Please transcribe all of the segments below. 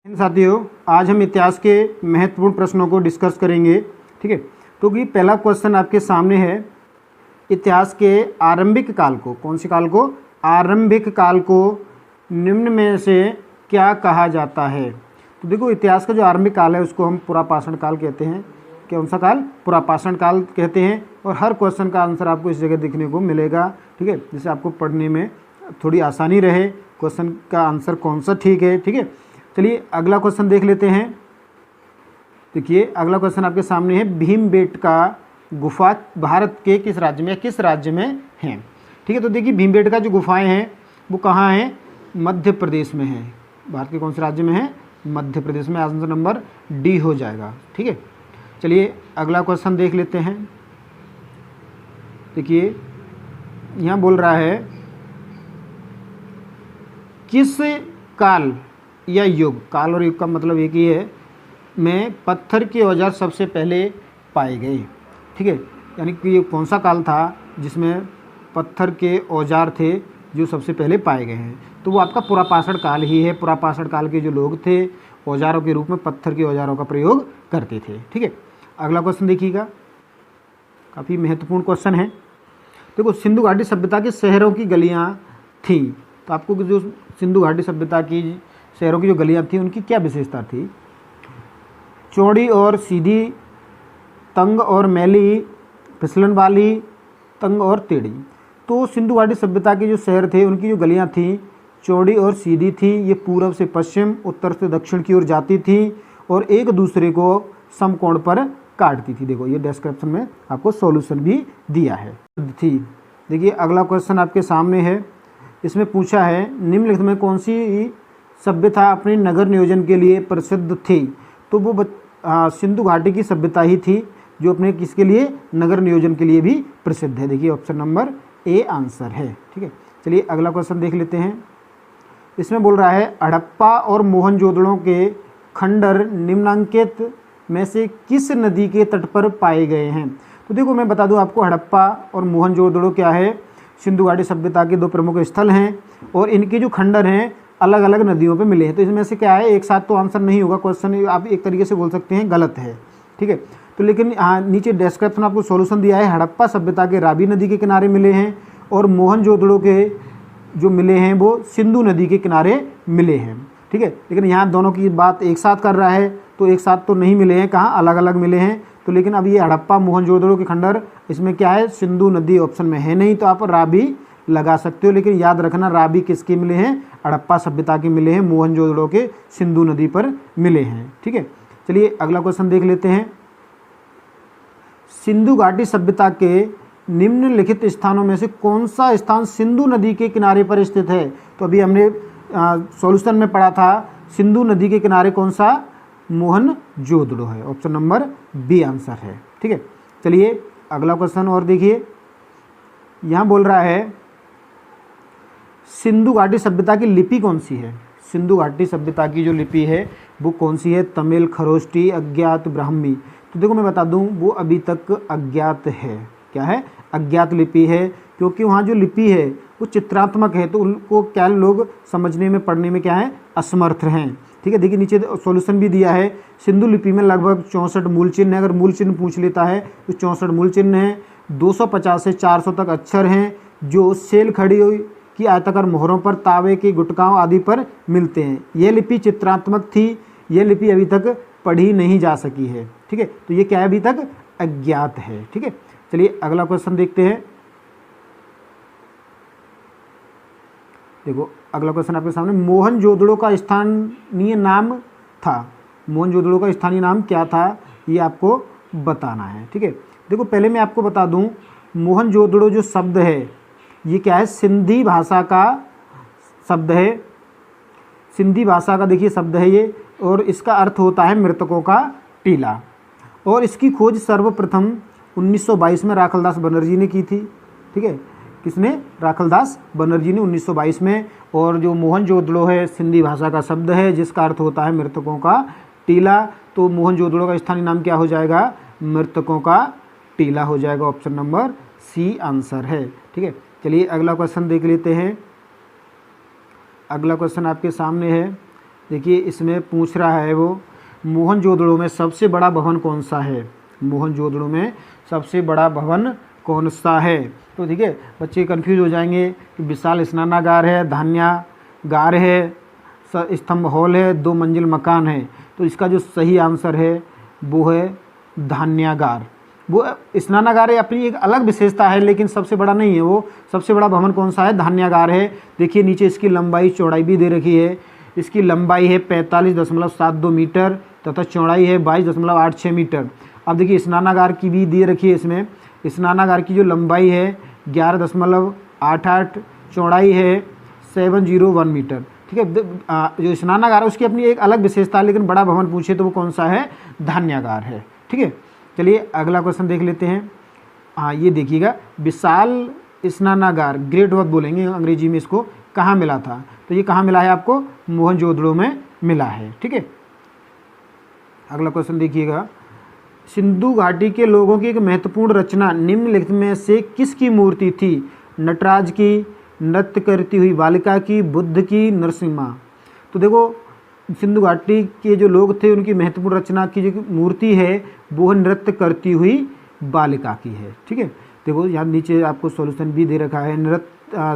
साथियों, आज हम इतिहास के महत्वपूर्ण प्रश्नों को डिस्कस करेंगे। ठीक है, तो ये पहला क्वेश्चन आपके सामने है। इतिहास के आरंभिक काल को, कौन से काल को? आरंभिक काल को निम्न में से क्या कहा जाता है? तो देखो, इतिहास का जो आरंभिक काल है उसको हम पुरापाषाण काल कहते हैं। कौन सा काल? पुरापाषाण काल कहते हैं। और हर क्वेश्चन का आंसर आपको इस जगह देखने को मिलेगा। ठीक है, जिससे आपको पढ़ने में थोड़ी आसानी रहे, क्वेश्चन का आंसर कौन सा ठीक है। ठीक है, चलिए अगला क्वेश्चन देख लेते हैं। देखिए, अगला क्वेश्चन आपके सामने है, भीमबेटका गुफा भारत के किस राज्य में है? ठीक है, तो देखिए, भीमबेटका जो गुफाएं हैं वो कहाँ हैं? मध्य प्रदेश में है। भारत के कौन से राज्य में है? मध्य प्रदेश में। आंसर नंबर डी हो जाएगा। ठीक है, चलिए अगला क्वेश्चन देख लेते हैं। देखिए, यहाँ बोल रहा है, किस काल या युग, काल और युग का मतलब एक ही है, में पत्थर के औजार सबसे पहले पाए गए? ठीक है, यानी कि ये कौन सा काल था जिसमें पत्थर के औजार थे जो सबसे पहले पाए गए हैं? तो वो आपका पुरापाषाण काल ही है। पुरापाषाण काल के जो लोग थे औजारों के रूप में पत्थर के औजारों का प्रयोग करते थे। ठीक है, अगला क्वेश्चन देखिएगा, काफ़ी महत्वपूर्ण क्वेश्चन है। देखो, सिंधु घाटी सभ्यता के शहरों की गलियाँ थी, तो आपको जो सिंधु घाटी सभ्यता की शहरों की जो गलियाँ थी उनकी क्या विशेषता थी? चौड़ी और सीधी, तंग और मैली, फिसलन वाली, तंग और टेढ़ी। तो सिंधु घाटी सभ्यता के जो शहर थे उनकी जो गलियाँ थी चौड़ी और सीधी थी। ये पूर्व से पश्चिम, उत्तर से दक्षिण की ओर जाती थी और एक दूसरे को समकोण पर काटती थी। देखो, ये डिस्क्रिप्शन में आपको सॉल्यूशन भी दिया है थी। देखिए, अगला क्वेश्चन आपके सामने है। इसमें पूछा है, निम्नलिखित में कौन सी सभ्यता अपने नगर नियोजन के लिए प्रसिद्ध थी? तो वो सिंधु घाटी की सभ्यता ही थी जो अपने किसके लिए? नगर नियोजन के लिए भी प्रसिद्ध है। देखिए, ऑप्शन नंबर ए आंसर है। ठीक है, चलिए अगला क्वेश्चन देख लेते हैं। इसमें बोल रहा है, हड़प्पा और मोहनजोदड़ो के खंडर निम्नांकित में से किस नदी के तट पर पाए गए हैं? तो देखो, मैं बता दूं आपको, हड़प्पा और मोहनजोदड़ो क्या है? सिंधु घाटी सभ्यता के दो प्रमुख स्थल हैं और इनके जो खंडर हैं अलग अलग नदियों पे मिले हैं। तो इसमें से क्या है, एक साथ तो आंसर नहीं होगा। क्वेश्चन आप एक तरीके से बोल सकते हैं गलत है। ठीक है, तो लेकिन नीचे डिस्क्रिप्शन आपको सॉल्यूशन दिया है। हड़प्पा सभ्यता के रावी नदी के किनारे मिले हैं और मोहनजोदड़ो के जो मिले हैं वो सिंधु नदी के किनारे मिले हैं। ठीक है, लेकिन यहाँ दोनों की बात एक साथ कर रहा है, तो एक साथ तो नहीं मिले हैं, कहाँ अलग अलग मिले हैं। तो लेकिन अब ये हड़प्पा मोहनजोदड़ो के खंडर, इसमें क्या है? सिंधु नदी ऑप्शन में है नहीं, तो आप रावी लगा सकते हो। लेकिन याद रखना, रावी किसके मिले हैं? हड़प्पा सभ्यता के मिले हैं, मोहनजोदड़ो के सिंधु नदी पर मिले हैं। ठीक है, चलिए अगला क्वेश्चन देख लेते हैं। सिंधु घाटी सभ्यता के निम्नलिखित स्थानों में से कौन सा स्थान सिंधु नदी के किनारे पर स्थित है? तो अभी हमने सॉल्यूशन में पढ़ा था, सिंधु नदी के किनारे कौन सा? मोहनजोदड़ो है। ऑप्शन नंबर बी आंसर है। ठीक है, चलिए अगला क्वेश्चन और देखिए। यहाँ बोल रहा है, सिंधु घाटी सभ्यता की लिपि कौन सी है? सिंधु घाटी सभ्यता की जो लिपि है वो कौन सी है? तमिल, खरोष्टी, अज्ञात, ब्राह्मी। तो देखो, मैं बता दूं, वो अभी तक अज्ञात है। क्या है? अज्ञात लिपि है, क्योंकि वहाँ जो लिपि है वो चित्रात्मक है, तो उनको क्या लोग समझने में, पढ़ने में क्या है? असमर्थ हैं। ठीक है, देखिए नीचे सॉल्यूशन भी दिया है। सिंधु लिपि में लगभग 64 मूल चिन्ह है। अगर मूल चिन्ह पूछ लेता है तो 64 मूल चिन्ह हैं। 250 से 400 तक अक्षर हैं जो सेल खड़ी की आयताकार मोहरों पर, तावे के गुटकाओं आदि पर मिलते हैं। यह लिपि चित्रात्मक थी। यह लिपि अभी तक पढ़ी नहीं जा सकी है। ठीक है, तो ये क्या है? अभी तक अज्ञात है। ठीक है, चलिए अगला क्वेश्चन देखते हैं। देखो, अगला क्वेश्चन आपके सामने, मोहनजोदड़ो का स्थानीय नाम था। मोहनजोदड़ो का स्थानीय नाम क्या था, ये आपको बताना है। ठीक है, देखो पहले मैं आपको बता दूं, मोहनजोदड़ो जो शब्द है ये क्या है? सिंधी भाषा का शब्द है। सिंधी भाषा का देखिए शब्द है ये, और इसका अर्थ होता है मृतकों का टीला। और इसकी खोज सर्वप्रथम 1922 में राखलदास बनर्जी ने की थी। ठीक है, किसने? राखलदास बनर्जी ने 1922 में। और जो मोहनजोदड़ो है सिंधी भाषा का शब्द है जिसका अर्थ होता है मृतकों का टीला। तो मोहनजोदड़ो का स्थानीय नाम क्या हो जाएगा? मृतकों का टीला हो जाएगा। ऑप्शन नंबर सी आंसर है। ठीक है, चलिए अगला क्वेश्चन देख लेते हैं। अगला क्वेश्चन आपके सामने है, देखिए इसमें पूछ रहा है वो मोहनजोदड़ो में सबसे बड़ा भवन कौन सा है, मोहनजोदड़ो में सबसे बड़ा भवन कौन सा है। तो ठीक है, बच्चे कंफ्यूज हो जाएंगे कि विशाल स्नानागार है, धान्यागार है, स्तंभ हॉल है, 2 मंजिल मकान है। तो इसका जो सही आंसर है वो है धान्यागार। वो स्नानागार है, अपनी एक अलग विशेषता है, लेकिन सबसे बड़ा नहीं है वो। सबसे बड़ा भवन कौन सा है, धान्यागार है। देखिए नीचे इसकी लंबाई चौड़ाई भी दे रखी है। इसकी लंबाई है 45.72 मीटर तथा चौड़ाई है 22.86 मीटर। अब देखिए स्नानागार की भी दे रखी है इसमें। स्नानागार की जो लंबाई है 11.88, चौड़ाई है 701 मीटर। ठीक है, जो स्नानागार है उसकी अपनी एक अलग विशेषता है, लेकिन बड़ा भवन पूछे तो वो कौन सा है, धान्यागार है। ठीक है, चलिए अगला क्वेश्चन देख लेते हैं। हाँ ये देखिएगा, विशाल स्नानागार, ग्रेट वर्थ बोलेंगे अंग्रेजी में इसको, कहाँ मिला था। तो ये कहाँ मिला है आपको, मोहनजोदड़ो में मिला है। ठीक है, अगला क्वेश्चन देखिएगा, सिंधु घाटी के लोगों की एक महत्वपूर्ण रचना निम्नलिखित में से किसकी मूर्ति थी, नटराज की, नृत्य करती हुई बालिका की, बुद्ध की, नरसिम्हा। तो देखो सिंधु घाटी के जो लोग थे उनकी महत्वपूर्ण रचना की जो मूर्ति है वो नृत्य करती हुई बालिका की है। ठीक है, देखो यहाँ नीचे आपको सॉल्यूशन भी दे रखा है।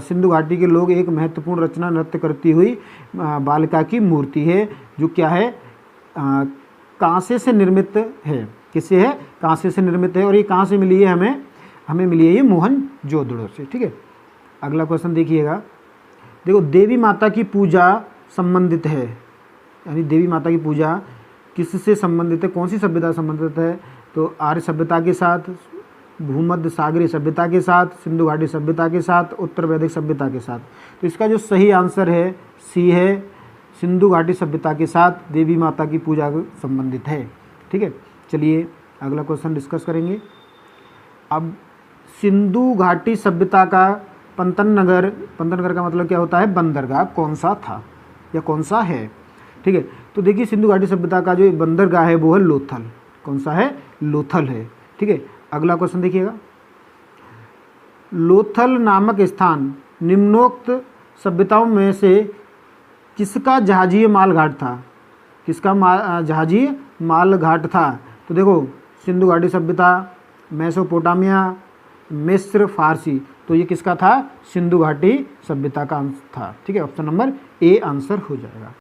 सिंधु घाटी के लोग एक महत्वपूर्ण रचना नृत्य करती हुई बालिका की मूर्ति है, जो क्या है, कांसे से निर्मित है। किससे है, कांसे से निर्मित है। और ये कहाँ से मिली है, हमें मिली है ये मोहनजोदड़ो से। ठीक है, अगला क्वेश्चन देखिएगा, देखो देवी माता की पूजा संबंधित है, यानी देवी माता की पूजा किससे संबंधित है, कौन सी सभ्यता संबंधित है। तो आर्य सभ्यता के साथ, भूमध्य सागरीय सभ्यता के साथ, सिंधु घाटी सभ्यता के साथ, उत्तर वैदिक सभ्यता के साथ। तो इसका जो सही आंसर है सी है, सिंधु घाटी सभ्यता के साथ देवी माता की पूजा संबंधित है। ठीक है, चलिए अगला क्वेश्चन डिस्कस करेंगे। अब सिंधु घाटी सभ्यता का पंतनगर का मतलब क्या होता है, बंदरगाह कौन सा था या कौन सा है। ठीक है, तो देखिए सिंधु घाटी सभ्यता का जो बंदरगाह है वो है लोथल। कौन सा है, लोथल है। ठीक है, अगला क्वेश्चन देखिएगा, लोथल नामक स्थान निम्नोक्त सभ्यताओं में से किसका जहाजीय माल घाट था, किसका जहाजीय माल घाट था। तो देखो सिंधु घाटी सभ्यता, मेसोपोटामिया, मिस्र, फारसी। तो ये किसका था, सिंधु घाटी सभ्यता का अंश था। ठीक है, ऑप्शन नंबर ए आंसर हो जाएगा।